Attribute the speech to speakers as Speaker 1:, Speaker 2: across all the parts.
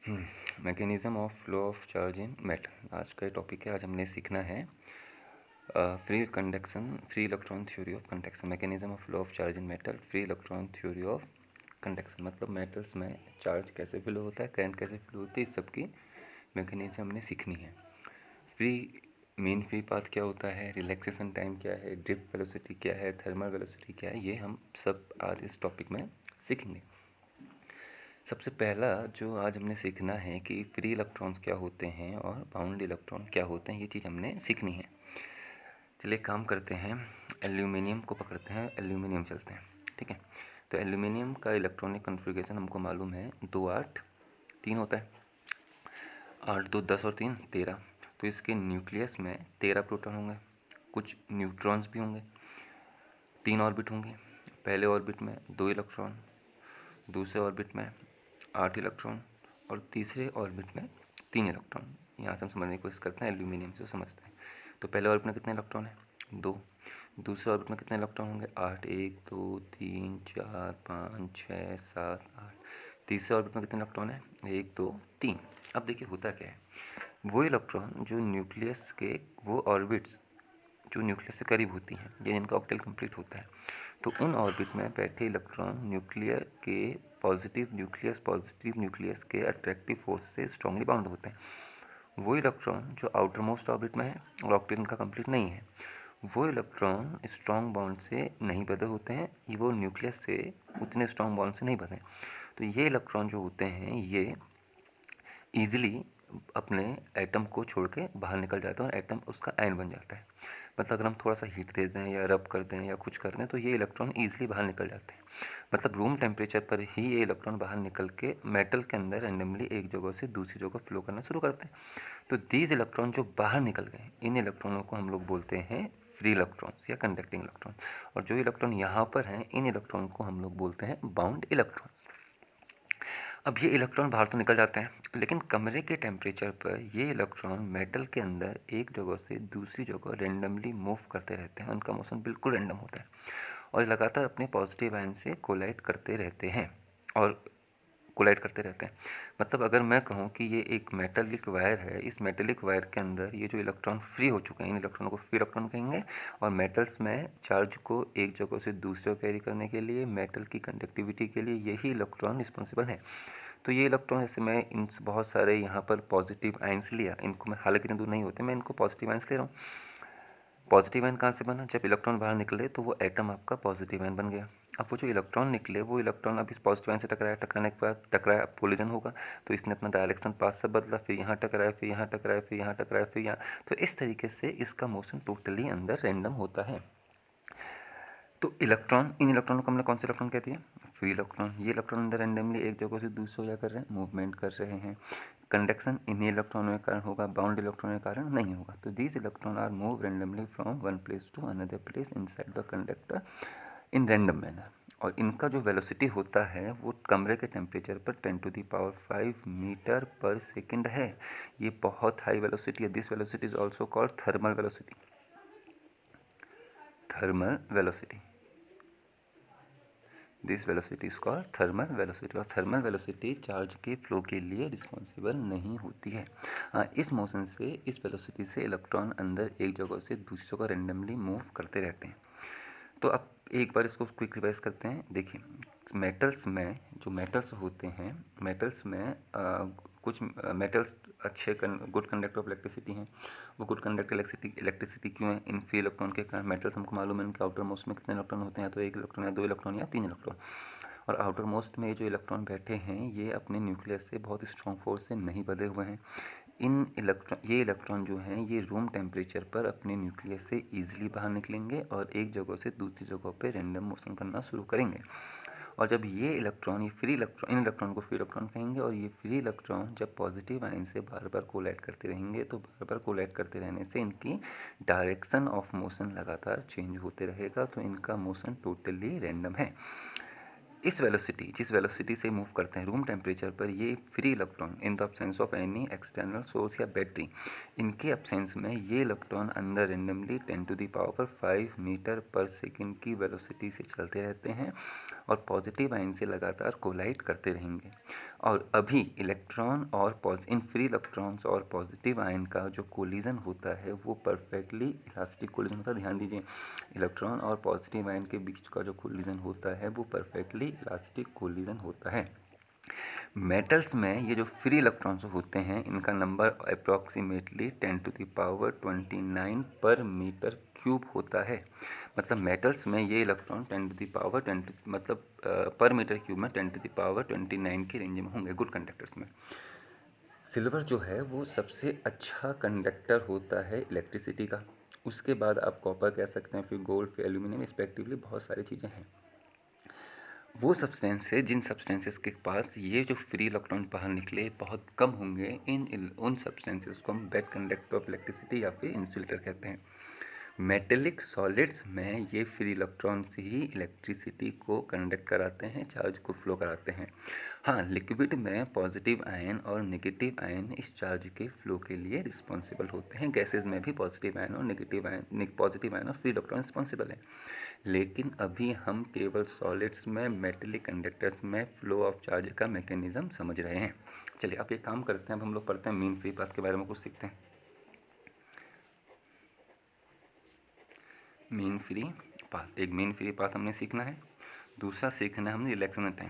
Speaker 1: Mechanism of flow of charge in metal आज का topic है। आज हमने सीखना है free electron theory of conduction. Mechanism of flow of charge in metal, free electron theory of conduction मतलब metals में चार्ज कैसे फ्लो होता है, करंट कैसे फ्लो होती है, इस सब की मैकेनिज्म हमने सीखनी है। मेन फ्री पाथ क्या होता है, रिलैक्सेशन टाइम क्या है, ड्रिफ्ट वेलोसिटी क्या है, थर्मल वेलोसिटी क्या है, ये हम सब आज इस टॉपिक में सीखेंगे। सबसे पहला जो आज हमने सीखना है कि फ्री इलेक्ट्रॉन्स क्या होते हैं और बाउंड इलेक्ट्रॉन क्या होते हैं, ये चीज़ हमने सीखनी है। चलिए काम करते हैं, एल्यूमिनियम को पकड़ते हैं, एल्यूमिनियम चलते हैं। ठीक है, तो एल्यूमिनियम का इलेक्ट्रॉनिक कॉन्फ़िगरेशन हमको मालूम है, 2 8 3 होता है। 8 2 10 और 3 13। तो इसके न्यूक्लियस में 13 प्रोटॉन होंगे, कुछ न्यूट्रॉन्स भी होंगे, 3 ऑर्बिट होंगे। पहले ऑर्बिट में 2 इलेक्ट्रॉन, दूसरे ऑर्बिट में 8 इलेक्ट्रॉन और तीसरे ऑर्बिट में 3 इलेक्ट्रॉन। यहाँ से हम समझने की कोशिश करते हैं, एल्यूमिनियम से समझते हैं। तो पहले ऑर्बिट में कितने इलेक्ट्रॉन है, 2। दूसरे ऑर्बिट में कितने इलेक्ट्रॉन होंगे, 8, 1 2 3 4 5 6 7 8। तीसरे ऑर्बिट में कितने इलेक्ट्रॉन है, 1 2 3। अब देखिए होता क्या है, वो इलेक्ट्रॉन जो न्यूक्लियस के वो ऑर्बिट्स जो न्यूक्लियस से करीब होती हैं, ये इनका ऑक्टेल कंप्लीट होता है, तो उन ऑर्बिट में बैठे इलेक्ट्रॉन पॉजिटिव न्यूक्लियस के अट्रैक्टिव फोर्स से स्ट्रांगली बाउंड होते हैं। वो इलेक्ट्रॉन जो आउटर मोस्ट ऑर्बिट में है और ऑक्टेल इनका कंप्लीट नहीं है, वो इलेक्ट्रॉन स्ट्रॉन्ग बॉन्ड से नहीं बंधे होते हैं, वो न्यूक्लियस से उतने स्ट्रॉन्ग बॉन्ड से नहीं बंधे। तो ये इलेक्ट्रॉन जो होते हैं ये ईजिली अपने एटम को छोड़ के बाहर निकल जाता है और एटम उसका आयन बन जाता है। मतलब अगर हम थोड़ा सा हीट दे दें या रब कर दें या कुछ कर दें तो ये इलेक्ट्रॉन ईजिली बाहर निकल जाते हैं। मतलब रूम टेम्परेचर पर ही ये इलेक्ट्रॉन बाहर निकल के मेटल के अंदर रैंडमली एक जगह से दूसरी जगह फ्लो करना शुरू करते हैं। तो दीज इलेक्ट्रॉन जो बाहर निकल गए, इन इलेक्ट्रॉनों को हम लोग बोलते हैं फ्री इलेक्ट्रॉन्स या कंडक्टिंग इलेक्ट्रॉन। और जो इलेक्ट्रॉन यहाँ पर हैं, इन इलेक्ट्रॉन को हम लोग बोलते हैं बाउंड इलेक्ट्रॉन्स। अब ये इलेक्ट्रॉन बाहर तो निकल जाते हैं, लेकिन कमरे के टेम्परेचर पर ये इलेक्ट्रॉन मेटल के अंदर एक जगह से दूसरी जगह रेंडमली मूव करते रहते हैं। उनका मोशन बिल्कुल रेंडम होता है और लगातार अपने पॉजिटिव आयन से कोलाइड करते रहते हैं मतलब अगर मैं कहूँ कि ये एक मेटेलिक वायर है, इस मेटेलिक वायर के अंदर ये जो इलेक्ट्रॉन फ्री हो चुके हैं, इन इलेक्ट्रॉनों को फ्री इलेक्ट्रॉन कहेंगे। और मेटल्स में चार्ज को एक जगह से दूसरे को कैरी करने के लिए, मेटल की कंडक्टिविटी के लिए यही इलेक्ट्रॉन रिस्पॉन्सिबल है। तो ये इलेक्ट्रॉन, जैसे मैं इन बहुत सारे यहाँ पर पॉजिटिव आयंस लिया, इनको मैं हालांकि इतने दूर नहीं होते, मैं इनको पॉजिटिव आयंस ले रहा हूँ। पॉजिटिव आयन कहाँ से बना, जब इलेक्ट्रॉन बाहर निकले तो वो एटम आपका पॉजिटिव आयन बन गया। अब वो जो इलेक्ट्रॉन निकले, वो इलेक्ट्रॉन अब इस पॉजिटिव आयन से टकराने के बाद अब कोलिजन होगा, तो इसने अपना डायरेक्शन पाथ से बदला, फिर यहाँ टकराया, फिर यहाँ टकराया, फिर यहाँ टकराया, फिर यहाँ। तो इस तरीके से इसका मोशन टोटली अंदर रैंडम होता है। तो इन इलेक्ट्रॉनों को हमने कौन से इलेक्ट्रॉन कहते हैं, फ्री इलेक्ट्रॉन। ये इलेक्ट्रॉन अंदर रैंडमली एक जगह से दूसरी जगह कर रहे हैं, मूवमेंट कर रहे हैं। कंडक्शन इन्हीं इलेक्ट्रॉनों के कारण होगा, बाउंड इलेक्ट्रॉनों के कारण नहीं होगा। तो these electron are move randomly from one place to another place inside the conductor in random manner. और इनका जो वेलोसिटी होता है वो कमरे के टेम्परेचर पर 10⁵ मीटर पर सेकेंड है। ये बहुत हाई वेलोसिटी है। This velocity is also called thermal velocity. This velocity is called thermal velocity. और थर्मल वेलोसिटी चार्ज के फ्लो के लिए रिस्पॉन्सिबल नहीं होती है। इस मोशन से, इस वेलोसिटी से इलेक्ट्रॉन अंदर एक जगह से दूसरी जगह रेंडमली मूव करते रहते हैं। तो अब एक बार इसको क्विक रिवाइज करते हैं। देखिए, मेटल्स होते हैं, मेटल्स में कुछ मेटल्स अच्छे गुड कंडक्टर ऑफ इलेक्ट्रिसिटी हैं। वो गुड कंडक्टर इलेक्ट्रिसिटी क्यों है, इन फ्री इलेक्ट्रॉन के कारण। मेटल्स हमको मालूम है इनके आउटर मोस्ट में कितने इलेक्ट्रॉन होते हैं, या तो 1 इलेक्ट्रॉन या 2 इलेक्ट्रॉन या 3 इलेक्ट्रॉन। और आउटर मोस्ट में ये जो इलेक्ट्रॉन बैठे हैं, ये अपने न्यूक्लियस से बहुत स्ट्रॉन्ग फोर्स से नहीं बंधे हुए हैं। ये इलेक्ट्रॉन जो हैं, ये रूम टेम्परेचर पर अपने न्यूक्लियस से ईजिली बाहर निकलेंगे और एक जगह से दूसरी जगह पे रैंडम मोशन करना शुरू करेंगे। और जब इन इलेक्ट्रॉन को फ्री इलेक्ट्रॉन कहेंगे। और ये फ्री इलेक्ट्रॉन जब पॉजिटिव आयन से बार बार कोलाइड करते रहेंगे, तो बार बार कोलाइड करते रहने से इनकी डायरेक्शन ऑफ मोशन लगातार चेंज होते रहेगा, तो इनका मोशन टोटली रैंडम है। इस वेलोसिटी जिस वेलोसिटी से मूव करते हैं रूम टेम्परेचर पर, ये free electron in the absence of any external source या बैटरी, इनके अब्सेंस में ये इलेक्ट्रॉन अंदर रेंडमली 10⁵ मीटर पर सेकेंड की वेलोसिटी से चलते रहते हैं और पॉजिटिव आयन से लगातार कोलाइड करते रहेंगे। और अभी इलेक्ट्रॉन और इन फ्री इलेक्ट्रॉन्स और पॉजिटिव आयन का जो कोलिजन होता है वो परफेक्टली इलास्टिक कोलिजन होता है। ध्यान दीजिए, इलेक्ट्रॉन और पॉजिटिव आयन के बीच का जो कोलिजन होता है वो परफेक्टली इलास्टिक कोलिजन होता है। मेटल्स में ये जो फ्री इलेक्ट्रॉन्स होते हैं इनका नंबर अप्रॉक्सीमेटली 10⁻29 पर मीटर क्यूब होता है। मतलब मेटल्स में ये इलेक्ट्रॉन 10⁻10 मतलब पर मीटर क्यूब में 10⁻29 के रेंज में होंगे गुड कंडक्टर्स में। सिल्वर जो है वो सबसे अच्छा कंडक्टर होता है इलेक्ट्रिसिटी का। उसके बाद आप कॉपर कह सकते हैं, फिर गोल्ड, फिर एल्यूमिनियम, रिस्पेक्टिवली बहुत सारी चीज़ें हैं। वो सब्सटेंस है जिन सब्सटेंसेस के पास ये जो फ्री इलेक्ट्रॉन बाहर निकले बहुत कम होंगे, उन सब्सटेंसेस को हम बैड कंडक्टर ऑफ इलेक्ट्रिसिटी या फिर इंसुलेटर कहते हैं। मेटेलिक सॉलिड्स में ये फ्री इलेक्ट्रॉन्स ही इलेक्ट्रिसिटी को कंडक्ट कराते हैं, चार्ज को फ्लो कराते हैं। हाँ, लिक्विड में पॉजिटिव आयन और नेगेटिव आयन इस चार्ज के फ्लो के लिए रिस्पॉन्सिबल होते हैं। गैसेज में भी पॉजिटिव आयन और नेगेटिव आयन, पॉजिटिव आयन और फ्री इलेक्ट्रॉन रिस्पॉन्सिबल है। लेकिन अभी हम केवल सॉलिड्स में मेटेलिक कंडक्टर्स में फ्लो ऑफ चार्ज का मैकेनिज्म समझ रहे हैं। चलिए अब एक काम करते हैं, अब हम लोग पढ़ते हैं मीन फ्री पाथ के बारे में कुछ सीखते हैं। मीन फ्री पाथ, एक मीन फ्री पाथ हमने सीखना है। दूसरा सीखना है हमने relaxation time,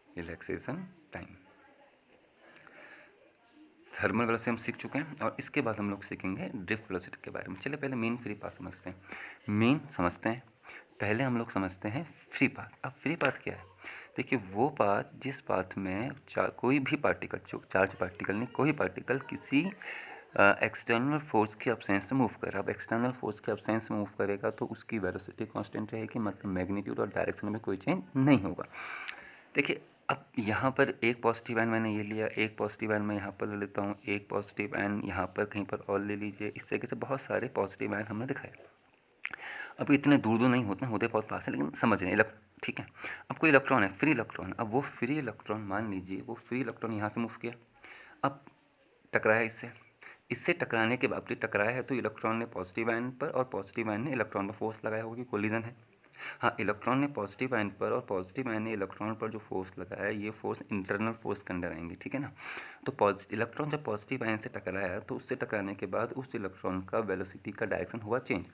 Speaker 1: relaxation time. Thermal velocity हम सीख चुके हैं और इसके बाद हम लोग सीखेंगे ड्रिफ्ट वेलोसिटी के बारे में। चलिए पहले मीन फ्री पाथ समझते हैं। मीन समझते हैं, पहले हम लोग समझते हैं फ्री पाथ। अब फ्री पाथ क्या है? देखिए, वो पाथ जिस पाथ में कोई भी पार्टिकल, चार्ज पार्टिकल नहीं, कोई पार्टिकल किसी एक्सटर्नल फोर्स के अब्सेंस में मूव कर रहा है। अब एक्सटर्नल फोर्स के अब्सेंस में मूव करेगा तो उसकी वेलोसिटी कांस्टेंट रहेगी, मतलब मैग्नीट्यूड और डायरेक्शन में कोई चेंज नहीं होगा। देखिए, अब यहाँ पर एक पॉजिटिव आयन मैंने ये लिया, एक पॉजिटिव आयन मैं यहाँ पर ले लेता हूँ, एक पॉजिटिव आयन यहाँ पर कहीं पर और ले लीजिए। इस तरीके से बहुत सारे पॉजिटिव आयन हमने दिखाए। अब इतने दूर दूर नहीं होते बहुत पास है, लेकिन समझ रहे हैं। ठीक है, अब कोई इलेक्ट्रॉन है, फ्री इलेक्ट्रॉन। अब वो फ्री इलेक्ट्रॉन, मान लीजिए वो फ्री इलेक्ट्रॉन यहाँ से मूव किया, अब टकराया इससे टकराने के बाद टकराया है तो इलेक्ट्रॉन ने पॉजिटिव आयन पर और पॉजिटिव आयन ने इलेक्ट्रॉन पर फोर्स लगाया होगा, कोलिजन है। हाँ, इलेक्ट्रॉन ने पॉजिटिव आयन पर और पॉजिटिव आयन ने इलेक्ट्रॉन पर जो फोर्स लगाया, ये फोर्स इंटरनल फोर्स के अंडर आएंगे, ठीक है ना। तो इलेक्ट्रॉन जब पॉजिटिव आयन से टकराया तो उससे टकराने के बाद उस इलेक्ट्रॉन का वेलोसिटी का डायरेक्शन हुआ चेंज,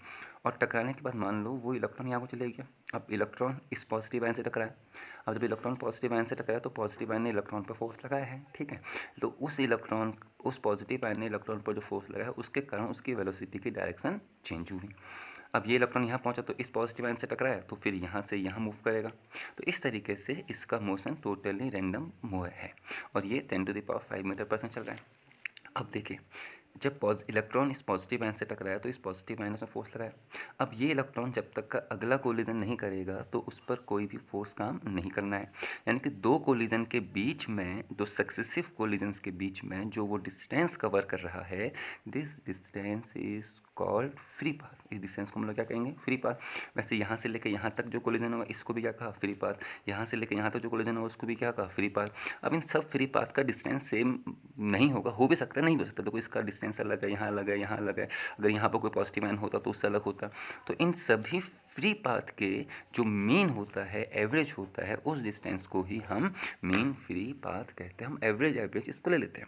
Speaker 1: और टकराने के बाद मान लो वो इलेक्ट्रॉन यहाँ को चले गया। अब इलेक्ट्रॉन इस पॉजिटिव आयन से टकराया, अब जब इलेक्ट्रॉन पॉजिटिव आयन से टकराया तो पॉजिटिव आयन ने इलेक्ट्रॉन पर फोर्स लगाया है, ठीक है। तो उस पॉजिटिव आयन ने इलेक्ट्रॉन पर जो फोर्स लगाया उसके कारण उसकी वेलोसिटी की डायरेक्शन चेंज हुई। अब ये इलेक्ट्रॉन यहाँ पहुँचा तो इस पॉजिटिव आयन से टकराया तो फिर यहाँ से यहाँ मूव करेगा। तो इस तरीके से इसका मोशन टोटली रैंडम मूव है और ये 10⁵ मीटर पर सेकंड चल रहा है। अब देखिए, जब इलेक्ट्रॉन इस पॉजिटिव आयन से टकराया तो इस पॉजिटिव आयन ने फोर्स लगाया। अब ये इलेक्ट्रॉन जब तक का अगला कोलिजन नहीं करेगा तो उस पर कोई भी फोर्स काम नहीं करना है। यानी कि दो कोलिजन के बीच में, दो सक्सेसिव कोलिजन्स के बीच में जो वो डिस्टेंस कवर कर रहा है, this distance is called free path. इस डिस्टेंस को हम लोग क्या कहेंगे? Free path. वैसे यहाँ से लेकर यहाँ तक जो कोलिजन होगा इसको भी क्या कहा? Free path. यहाँ से लेकर यहाँ तक जो कोलिजन होगा उसको भी क्या कहा? Free path. अब इन सब फ्री पाथ का डिस्टेंस सेम नहीं होगा, हो भी सकता है, नहीं हो सकता। देखो, इसका डिस्टेंस अलग है, यहाँ अलग है, यहाँ अलग है। अगर यहाँ पर कोई पॉजिटिव आयन होता तो उससे अलग होता। तो इन सभी फ्री पाथ के जो मीन होता है, एवरेज होता है, उस डिस्टेंस को ही हम मीन फ्री पाथ कहते हैं। हम एवरेज इसको ले लेते हैं।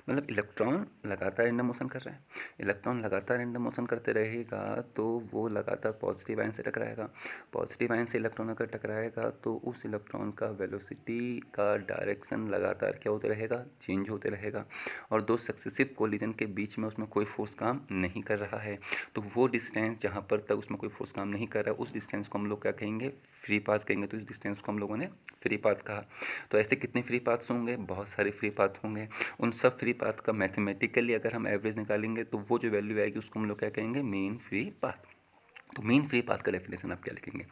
Speaker 1: मतलब इलेक्ट्रॉन लगातार रैंडम मोशन कर रहा है, इलेक्ट्रॉन लगातार रैंडम मोशन करते रहेगा तो वो लगातार पॉजिटिव आयन से टकराएगा। पॉजिटिव आयन से इलेक्ट्रॉन अगर टकराएगा तो उस इलेक्ट्रॉन का वेलोसिटी का डायरेक्शन लगातार क्या होते रहेगा? चेंज होते रहेगा। और दो सक्सेसिव कोलिजन के बीच में उसमें कोई फोर्स काम नहीं कर रहा है। तो वो डिस्टेंस जहाँ पर तक उसमें कोई फोर्स काम नहीं कर रहा है उस डिस्टेंस को हम लोग क्या कहेंगे? फ्री पाथ कहेंगे। तो इस डिस्टेंस को हम लोगों ने फ्री पाथ कहा। तो ऐसे कितने फ्री पाथ्स होंगे? बहुत सारे फ्री पाथ होंगे। उन सब फ्री पाथ का मैथमेटिकली अगर हम एवरेज निकालेंगे तो वो जो वैल्यू आएगी उसको हम लोग क्या कहेंगे? Mean free path. तो मीन फ्री पाथ का डेफिनेशन आप क्या लिखेंगे?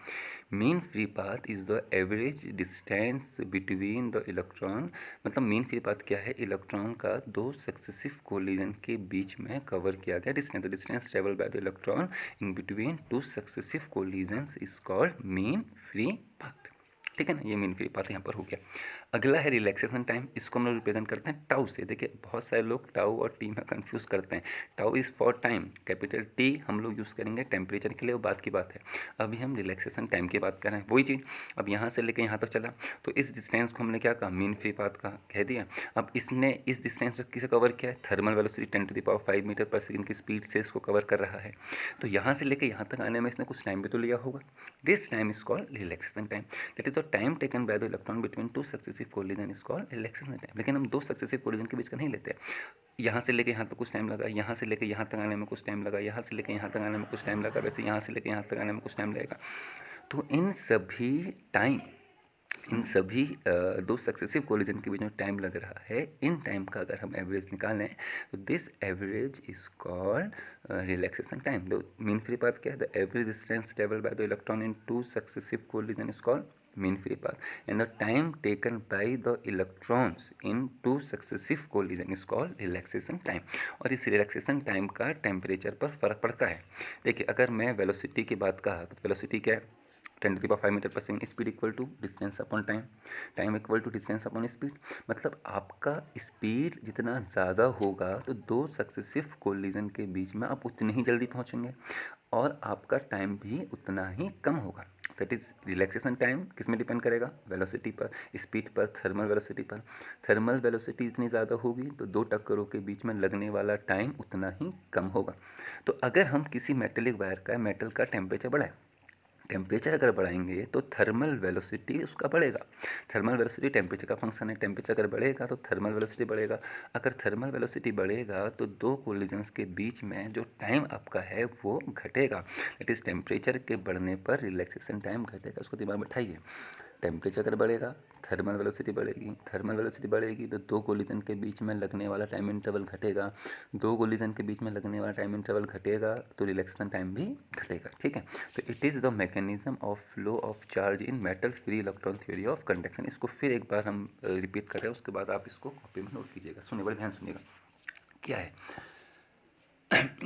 Speaker 1: Mean free path is the average distance between the electron, मतलब मीन फ्री पाथ क्या है? इलेक्ट्रॉन का दो सक्सेसिव कोलिजन के बीच में कवर किया गया distance. The distance travel by the electron in between two successive collisions is called mean free path. ठीक है ना, ये मीन फ्री पाथ यहाँ पर हो गया। अगला है रिलैक्सेशन टाइम, इसको हम लोग रिप्रेजेंट करते हैं टाउ से। देखिए बहुत सारे लोग टाउ और टी में कंफ्यूज करते हैं। Tau is for time, capital T हम लोग यूज़ करेंगे टेम्परेचर के लिए, वो बात की बात है। अभी हम रिलैक्सेशन टाइम की बात कर रहे हैं, वही चीज़। अब यहाँ से लेकर यहाँ तक चला, तो इस डिस्टेंस को हमने क्या कहा? मीन फ्री पाथ का कह दिया। अब इसने इस डिस्टेंस को किसे कवर किया है? थर्मल वेलोसिटी 10⁵ मीटर पर सेकेंड की स्पीड से इसको कवर कर रहा है। तो यहाँ से लेकर यहाँ तक आने में इसने कुछ टाइम भी तो लिया होगा। This time is called relaxation time. That is the time taken by the electron between two successive collision is called relaxation time. लेकिन हम दो सक्सेसिव कोलिजन के बीच का नहीं लेते। यहाँ से लेकर यहाँ तक कुछ टाइम लगा, यहाँ से लेकर यहाँ तक आने में कुछ टाइम लगा, यहाँ से लेकर यहाँ तक आने में कुछ टाइम लगा, वैसे यहाँ से लेकर यहाँ तक आने में कुछ टाइम लगेगा। तो इन सभी दो सक्सेसिव कोलिजन के बीच में टाइम लग रहा है, इन टाइम का अगर हम एवरेज निकालें तो this average is called relaxation time. The mean free path क्या है? The average distance travel by the electron in two successive collision is called mean free path, and the time taken by the electrons in two successive collision is called relaxation time. और इस relaxation time का temperature पर फर्क पड़ता है। देखिए अगर मैं वेलोसिटी की बात कहा तो वेलोसिटी क्या है? 10⁵ मीटर पर second. Speed equal to distance upon time, time equal to distance upon speed. मतलब आपका स्पीड जितना ज़्यादा होगा तो दो सक्सेसिव कोलिजन के बीच में आप उतनी ही जल्दी पहुंचेंगे और आपका टाइम भी उतना ही कम होगा। दैट इज़ रिलैक्सेशन टाइम किस में डिपेंड करेगा? वेलोसिटी पर, स्पीड पर, थर्मल वेलोसिटी पर। थर्मल वेलोसिटी जितनी ज़्यादा होगी तो दो टक्करों के बीच में लगने वाला टाइम उतना ही कम होगा। तो अगर हम किसी मेटेलिक वायर का, मेटल का टेम्परेचर बढ़ाएं, टेम्परेचर अगर बढ़ाएंगे तो थर्मल वेलोसिटी उसका बढ़ेगा। थर्मल वेलोसिटी टेम्परेचर का फंक्शन है, टेम्परेचर अगर बढ़ेगा तो थर्मल वेलोसिटी बढ़ेगा। अगर थर्मल वेलोसिटी बढ़ेगा तो दो कोलिजन्स के बीच में जो टाइम आपका है वो घटेगा। इट इज़ टेम्परेचर के बढ़ने पर रिलैक्सेशन टाइम घटेगा। उसको दिमाग में बैठाइए। टेम्परेचर अगर बढ़ेगा थर्मल वेलोसिटी बढ़ेगी, थर्मल वेलोसिटी बढ़ेगी तो दो कोलिजन के बीच में लगने वाला टाइम इंटरवल घटेगा, दो कोलिजन के बीच में लगने वाला टाइम इंटरवल घटेगा तो रिलैक्सेशन टाइम भी घटेगा। ठीक है, तो it is the mechanism of flow of charge in metal free electron theory of conduction. इसको फिर एक बार हम रिपीट कर रहे हैं, उसके बाद आप इसको कॉपी में नोट कीजिएगा। सुनिए, बड़े ध्यान सुनिएगा। क्या है?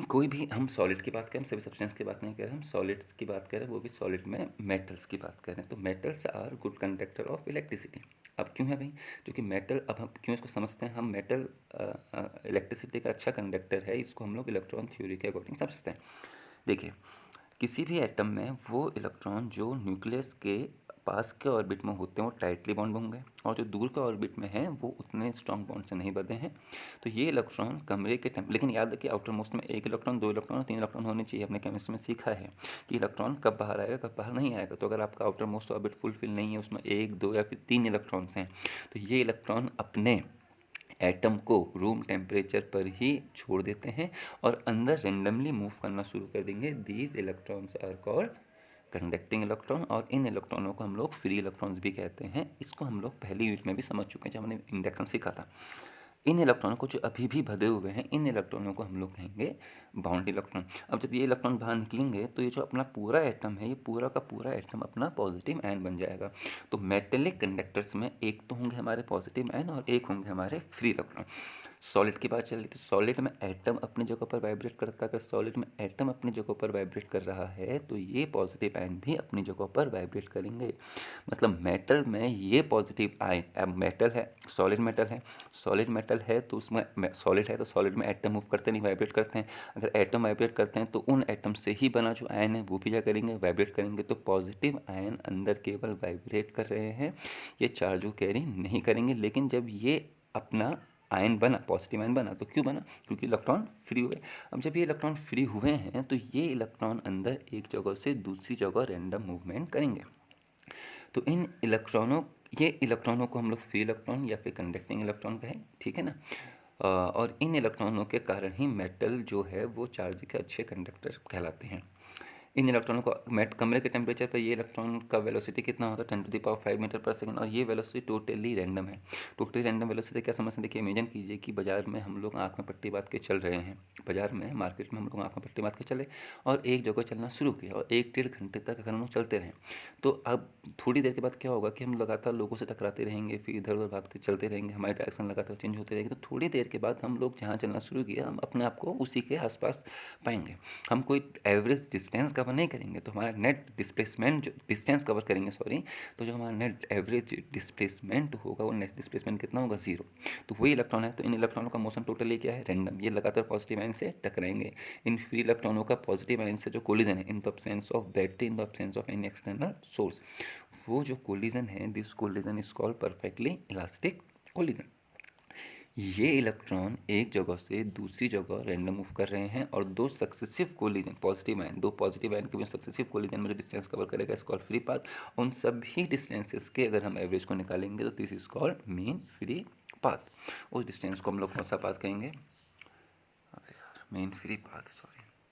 Speaker 1: कोई भी हम सॉलिड की बात करें, हम सभी सब्सटेंस की बात नहीं कर रहे, हम सॉलिड्स की बात कर रहे हैं, वो भी सॉलिड में मेटल्स की बात कर रहे हैं। तो metals are good conductor of electricity. अब क्यों है भाई? क्योंकि मेटल, अब हम क्यों इसको समझते हैं? हम मेटल इलेक्ट्रिसिटी का अच्छा कंडक्टर है, इसको हम लोग इलेक्ट्रॉन थ्योरी के अकॉर्डिंग समझते हैं। देखिए किसी भी एटम में वो इलेक्ट्रॉन जो न्यूक्लियस के पास के ऑर्बिट में होते हैं वो टाइटली बॉन्ड होंगे, और जो दूर के ऑर्बिट में हैं वो उतने स्ट्रॉन्ग बॉन्ड से नहीं बंधे हैं। तो ये इलेक्ट्रॉन कमरे के लेकिन याद रखिए आउटर मोस्ट में एक इलेक्ट्रॉन, दो इलेक्ट्रॉन और तीन इलेक्ट्रॉन होने चाहिए। हमने केमिस्ट्री में सीखा है कि इलेक्ट्रॉन कब बाहर आएगा कब बाहर नहीं आएगा। तो अगर आपका आउटर मोस्ट ऑर्बिट फुलफिल नहीं है, उसमें एक, दो या फिर तीन इलेक्ट्रॉन्स हैं, तो ये इलेक्ट्रॉन अपने एटम को रूम टेम्परेचर पर ही छोड़ देते हैं और अंदर रेंडमली मूव करना शुरू कर देंगे। These electrons are called conducting electron, और इन इलेक्ट्रॉनों को हम लोग फ्री इलेक्ट्रॉन्स भी कहते हैं। इसको हम लोग पहली यूनिट में भी समझ चुके हैं जब हमने इंडक्शन सीखा था। इन इलेक्ट्रॉनों को जो अभी भी भरे हुए हैं, इन इलेक्ट्रॉनों को हम लोग कहेंगे बाउंड इलेक्ट्रॉन। अब जब ये इलेक्ट्रॉन बाहर निकलेंगे तो ये जो अपना पूरा एटम है, ये पूरा का पूरा एटम अपना पॉजिटिव आयन बन जाएगा। तो मेटेलिक कंडक्टर्स में एक तो होंगे हमारे पॉजिटिव आयन और एक होंगे हमारे फ्री इलेक्ट्रॉन। सॉलिड की बात चल रही थी, सॉलिड में एटम अपनी जगह पर वाइब्रेट करता है। अगर सॉलिड में एटम अपनी जगह पर वाइब्रेट कर रहा है तो ये पॉजिटिव आयन भी अपनी जगह पर वाइब्रेट करेंगे। मतलब मेटल में ये पॉजिटिव आयन, अब मेटल है, सॉलिड मेटल है, सॉलिड मेटल है तो उसमें सॉलिड है तो सॉलिड में एटम मूव करते नहीं, वाइब्रेट करते हैं। अगर एटम वाइब्रेट करते हैं तो उन एटम से ही बना जो आयन है वो भी क्या करेंगे? वाइब्रेट करेंगे। तो पॉजिटिव आयन अंदर केवल वाइब्रेट कर रहे हैं, ये चार्ज को कैरी नहीं करेंगे। लेकिन जब ये अपना आयन बना, पॉजिटिव आयन बना, तो क्यों बना? क्योंकि इलेक्ट्रॉन फ्री हुए। अब जब ये इलेक्ट्रॉन फ्री हुए हैं तो ये इलेक्ट्रॉन अंदर एक जगह से दूसरी जगह रैंडम मूवमेंट करेंगे। तो ये इलेक्ट्रॉनों को हम लोग फ्री इलेक्ट्रॉन या फिर कंडक्टिंग इलेक्ट्रॉन कहें, ठीक है ना। और इन इलेक्ट्रॉनों के कारण ही मेटल जो है वो चार्ज के अच्छे कंडक्टर कहलाते हैं। इन इलेक्ट्रॉनों को कमरे के टेम्परेचर पर ये इलेक्ट्रॉन का वेलोसिटी कितना होता है 10⁵ मीटर पर सेकंड, और ये वेलोसिटी टोटली रैंडम है। टोटली रैंडम वेलोसिटी क्या समझते हैं? देखिए इमेजिन कीजिए कि बाजार में हम लोग आँख में पट्टी बांध के चल रहे हैं, बाजार में मार्केट में हम लोग आँख में पट्टी बांध के चले और एक जगह चलना शुरू किया और 1 डेढ़ घंटे तक अगर हम लोग चलते रहें तो अब थोड़ी देर के बाद क्या होगा कि हम लगातार लोगों से टकराते रहेंगे, फिर इधर उधर भागते चलते रहेंगे, हमारी डायरेक्शन लगातार चेंज होती रहेगी। तो थोड़ी देर के बाद हम लोग जहाँ चलना शुरू किया हम अपने आप को उसी के आसपास पाएंगे। हम कोई एवरेज डिस्टेंस कवर नहीं करेंगे, तो हमारा नेट डिस्प्लेसमेंट जो डिस्टेंस कवर करेंगे सॉरी, तो जो हमारा नेट एवरेज डिस्प्लेसमेंट होगा वो नेट डिस्प्लेसमेंट कितना होगा? 0। तो वही इलेक्ट्रॉन है, तो इन इलेक्ट्रॉनों का मोशन टोटली क्या है? रैंडम। ये लगातार पॉजिटिव आयन से टकराएंगे। इन फ्री इलेक्ट्रॉनों का पॉजिटिव आयन से जो कोलिजन है in the absence of battery, in the absence of any external source, वो जो कोलिजन है this collision is called perfectly elastic collision. ये इलेक्ट्रॉन एक जगह से दूसरी जगह रैंडम मूव कर रहे हैं और दो सक्सेसिव कोलिजन पॉजिटिव आयन, दो पॉजिटिव आयन के बीच सक्सेसिव कोलिजन में जो डिस्टेंस कवर करेगा इस कॉल्ड फ्री पाथ। उन सभी डिस्टेंसेस के अगर हम एवरेज को निकालेंगे तो this is called mean free path. उस डिस्टेंस को हम लोग कौन सा पाथ कहेंगे? Main free path, sorry.